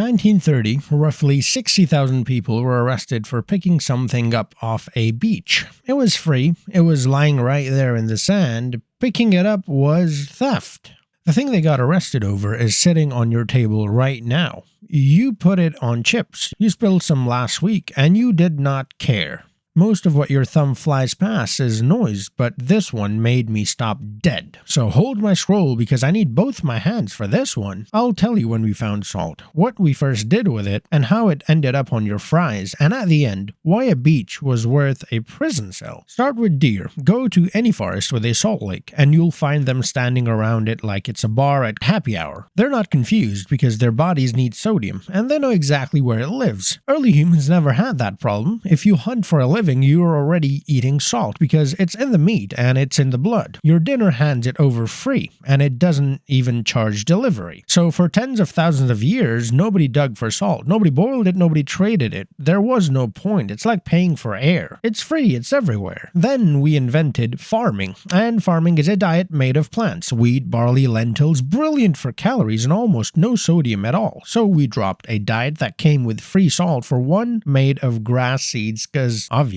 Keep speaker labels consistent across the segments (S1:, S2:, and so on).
S1: 1930, roughly 60,000 people were arrested for picking something up off a beach. It was free, it was lying right there in the sand. Picking it up was theft. The thing they got arrested over is sitting on your table right now. You put it on chips, you spilled some last week, and you did not care. Most of what your thumb flies past is noise, but this one made me stop dead. So hold my scroll because I need both my hands for this one. I'll tell you when we found salt, what we first did with it, and how it ended up on your fries, and at the end, why a beach was worth a prison cell. Start with deer. Go to any forest with a salt lake, and you'll find them standing around it like it's a bar at happy hour. They're not confused because their bodies need sodium, and they know exactly where it lives. Early humans never had that problem. If you hunt for a living, you're already eating salt because it's in the meat and it's in the blood. Your dinner hands it over free, and it doesn't even charge delivery. So for tens of thousands of years, nobody dug for salt. Nobody boiled it, nobody traded it. There was no point. It's like paying for air. It's free, it's everywhere. Then we invented farming, and farming is a diet made of plants. Wheat, barley, lentils, brilliant for calories and almost no sodium at all. So we dropped a diet that came with free salt for one made of grass seeds because obviously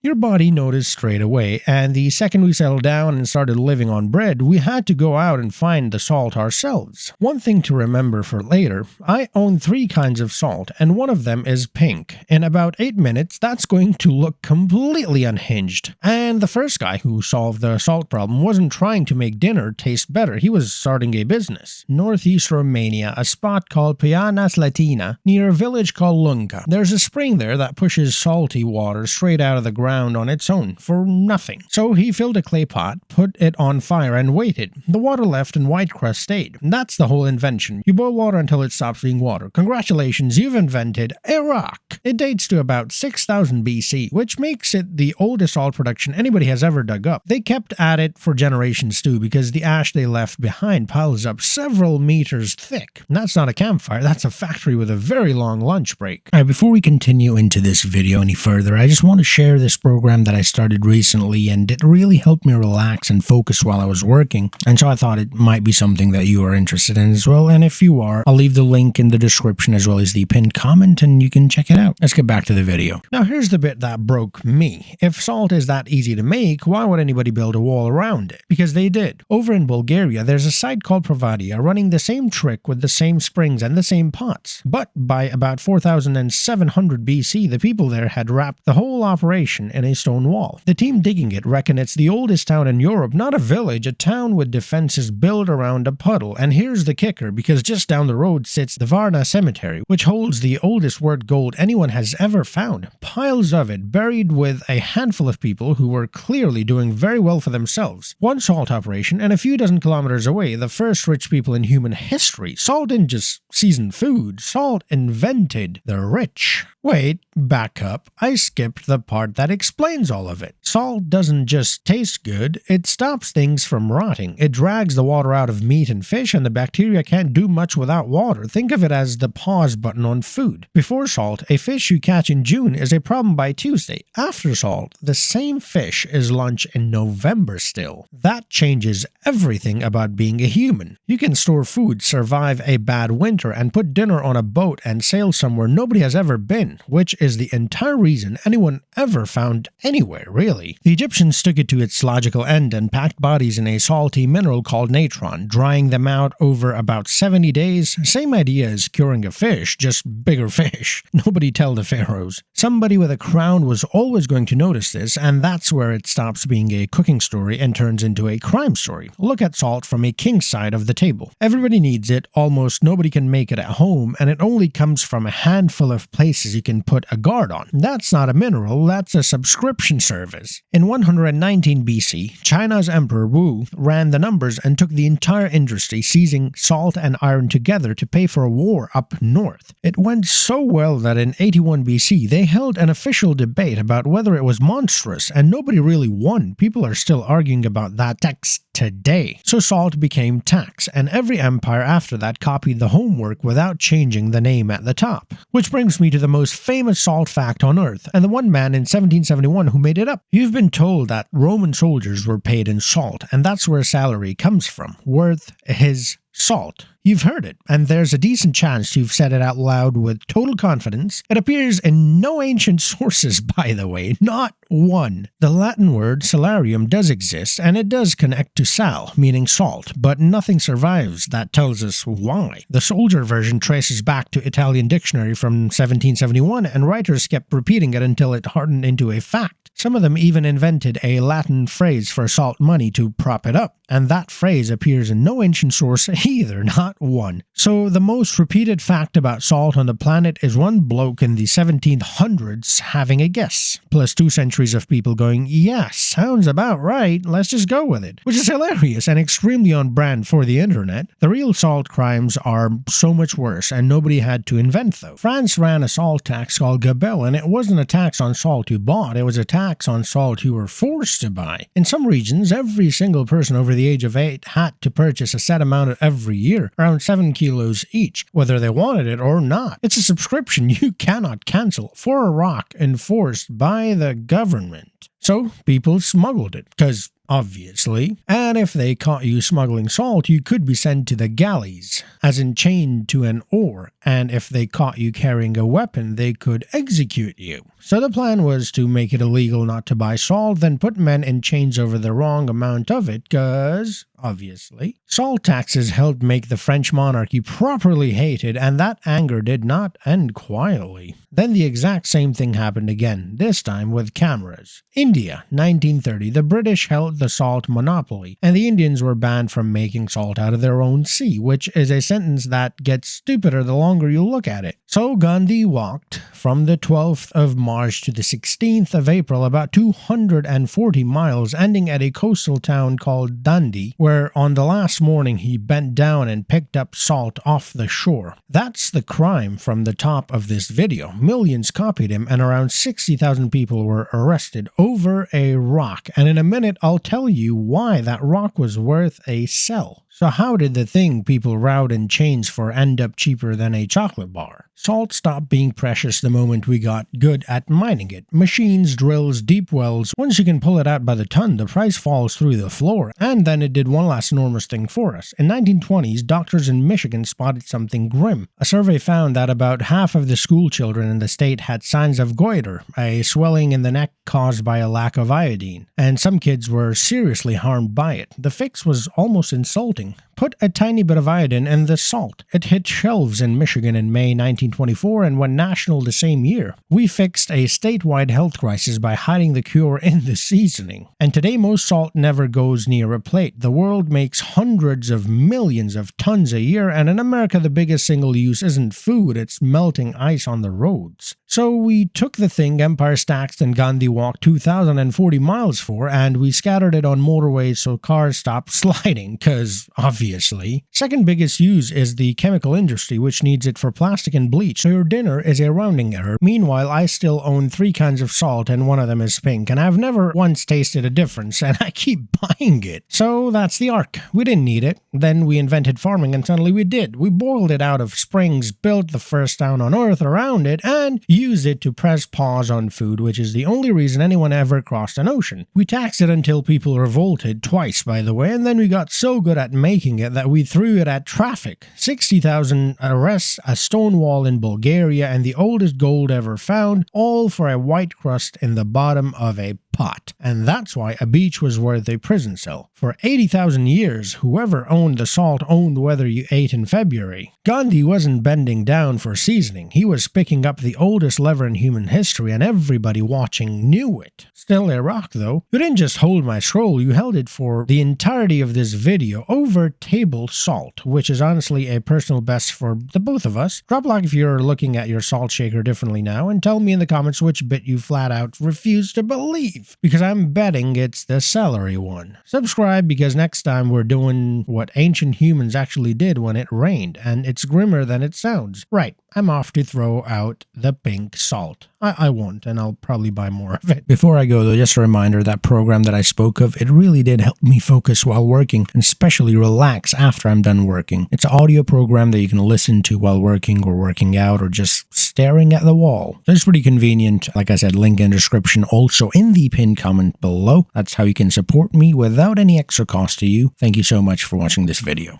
S1: your body noticed straight away, and the second we settled down and started living on bread, we had to go out and find the salt ourselves. One thing to remember for later, I own 3 kinds of salt, and one of them is pink. In about 8 minutes, that's going to look completely unhinged. And the first guy who solved the salt problem wasn't trying to make dinner taste better, he was starting a business. Northeast Romania, a spot called Piana Slatina, near a village called Lunca. There's a spring there that pushes salty water straight out of the ground on its own for nothing. So he filled a clay pot, put it on fire, and waited. The water left and white crust stayed. That's the whole invention. You boil water until it stops being water. Congratulations, you've invented a rock. It dates to about 6000 BC, which makes it the oldest salt production anybody has ever dug up. They kept at it for generations too, because the ash they left behind piles up several meters thick. And that's not a campfire, that's a factory with a very long lunch break. Alright, before we continue into this video any further, I just want to share this program that I started recently, and it really helped me relax and focus while I was working, and so I thought it might be something that you are interested in as well, and if you are, I'll leave the link in the description as well as the pinned comment and you can check it out. Let's get back to the video. Now here's the bit that broke me. If salt is that easy to make, why would anybody build a wall around it? Because they did. Over in Bulgaria, there's a site called Provadia running the same trick with the same springs and the same pots, but by about 4700 BC, the people there had wrapped the whole operation in a stone wall. The team digging it reckon it's the oldest town in Europe, not a village, a town with defenses built around a puddle. And here's the kicker, because just down the road sits the Varna Cemetery, which holds the oldest word gold anyone has ever found. Piles of it, buried with a handful of people who were clearly doing very well for themselves. One salt operation, and a few dozen kilometers away, the first rich people in human history. Salt didn't just season food, salt invented the rich. Wait, back up. I skipped the part that explains all of it. Salt doesn't just taste good, it stops things from rotting. It drags the water out of meat and fish, and the bacteria can't do much without water. Think of it as the pause button on food. Before salt, a fish you catch in June is a problem by Tuesday. After salt, the same fish is lunch in November still. That changes everything about being a human. You can store food, survive a bad winter, and put dinner on a boat and sail somewhere nobody has ever been, which is the entire reason anyone ever found anywhere, really. The Egyptians took it to its logical end and packed bodies in a salty mineral called natron, drying them out over about 70 days. Same idea as curing a fish, just bigger fish. Nobody tell the pharaohs. Somebody with a crown was always going to notice this, and that's where it stops being a cooking story and turns into a crime story. Look at salt from a king's side of the table. Everybody needs it, almost nobody can make it at home, and it only comes from a handful of places you can put a guard on. That's not a mineral, that's a subscription service. In 119 BC, China's Emperor Wu ran the numbers and took the entire industry, seizing salt and iron together to pay for a war up north. It went so well that in 81 BC, they held an official debate about whether it was monstrous, and nobody really won. People are still arguing about that text today. So salt became tax, and every empire after that copied the homework without changing the name at the top. Which brings me to the most famous salt fact on earth, and the one man in 1771 who made it up. You've been told that Roman soldiers were paid in salt, and that's where salary comes from, worth his Salt. You've heard it, and there's a decent chance you've said it out loud with total confidence. It appears in no ancient sources, by the way, not one. The Latin word salarium does exist, and it does connect to sal, meaning salt, but nothing survives that tells us why. The soldier version traces back to Italian dictionary from 1771, and writers kept repeating it until it hardened into a fact. Some of them even invented a Latin phrase for salt money to prop it up, and that phrase appears in no ancient source either, not one. So the most repeated fact about salt on the planet is one bloke in the 1700s having a guess, plus 2 centuries of people going, yeah, sounds about right, let's just go with it, which is hilarious and extremely on brand for the internet. The real salt crimes are so much worse, and nobody had to invent though. France ran a salt tax called gabelle, and it wasn't a tax on salt you bought, it was a tax on salt you were forced to buy. In some regions, every single person over the age of 8 had to purchase a set amount every year, around 7 kilos each, whether they wanted it or not. It's a subscription you cannot cancel for a rock enforced by the government. So people smuggled it, because obviously, and if they caught you smuggling salt, you could be sent to the galleys, as in chained to an oar, and if they caught you carrying a weapon, they could execute you. So the plan was to make it illegal not to buy salt, then put men in chains over the wrong amount of it, cause, obviously, salt taxes helped make the French monarchy properly hated, and that anger did not end quietly. Then the exact same thing happened again, this time with cameras. India, 1930, the British held the salt monopoly, and the Indians were banned from making salt out of their own sea, which is a sentence that gets stupider the longer you look at it. So Gandhi walked from the 12th of March to the 16th of April, about 240 miles, ending at a coastal town called Dundee, where on the last morning he bent down and picked up salt off the shore. That's the crime from the top of this video. Millions copied him, and around 60,000 people were arrested over a rock, and in a minute I'll tell you why that rock was worth a cell. So how did the thing people rowed in chains for end up cheaper than a chocolate bar? Salt stopped being precious the moment we got good at mining it. Machines, drills, deep wells. Once you can pull it out by the ton, the price falls through the floor. And then it did one last enormous thing for us. In 1920s, doctors in Michigan spotted something grim. A survey found that about half of the school children in the state had signs of goiter, a swelling in the neck caused by a lack of iodine. And some kids were seriously harmed by it. The fix was almost insulting. Put a tiny bit of iodine in the salt. It hit shelves in Michigan in May 1924 and went national the same year. We fixed a statewide health crisis by hiding the cure in the seasoning. And today most salt never goes near a plate. The world makes hundreds of millions of tons a year, and in America the biggest single use isn't food, it's melting ice on the roads. So we took the thing Empire Staxed and Gandhi walked 2,040 miles for, and we scattered it on motorways so cars stopped sliding, cause obviously. Second biggest use is the chemical industry, which needs it for plastic and bleach, so your dinner is a rounding error. Meanwhile, I still own 3 kinds of salt, and one of them is pink, and I've never once tasted a difference, and I keep buying it. So that's the arc. We didn't need it. Then we invented farming, and suddenly we did. We boiled it out of springs, built the first town on Earth around it, and used it to press pause on food, which is the only reason anyone ever crossed an ocean. We taxed it until people revolted, twice by the way, and then we got so good at making it that we threw it at traffic. 60,000 arrests, a stone wall in Bulgaria, and the oldest gold ever found, all for a white crust in the bottom of a pot. And that's why a beach was worth a prison cell. For 80,000 years, whoever owned the salt owned whether you ate in February. Gandhi wasn't bending down for seasoning. He was picking up the oldest lever in human history, and everybody watching knew it. Still a rock though. You didn't just hold my scroll, you held it for the entirety of this video over table salt, which is honestly a personal best for the both of us. Drop a like if you're looking at your salt shaker differently now, and tell me in the comments which bit you flat out refuse to believe, because I'm betting it's the celery one. Subscribe, because next time we're doing what ancient humans actually did when it rained, and it's grimmer than it sounds. Right, I'm off to throw out the pink salt. I won't, and I'll probably buy more of it. Before I go though, just a reminder, that program that I spoke of, it really did help me focus while working, and especially relax after I'm done working. It's an audio program that you can listen to while working or working out or just staring at the wall. So it's pretty convenient. Like I said, link in the description, also in the pinned comment below. That's how you can support me without any extra cost to you. Thank you so much for watching this video.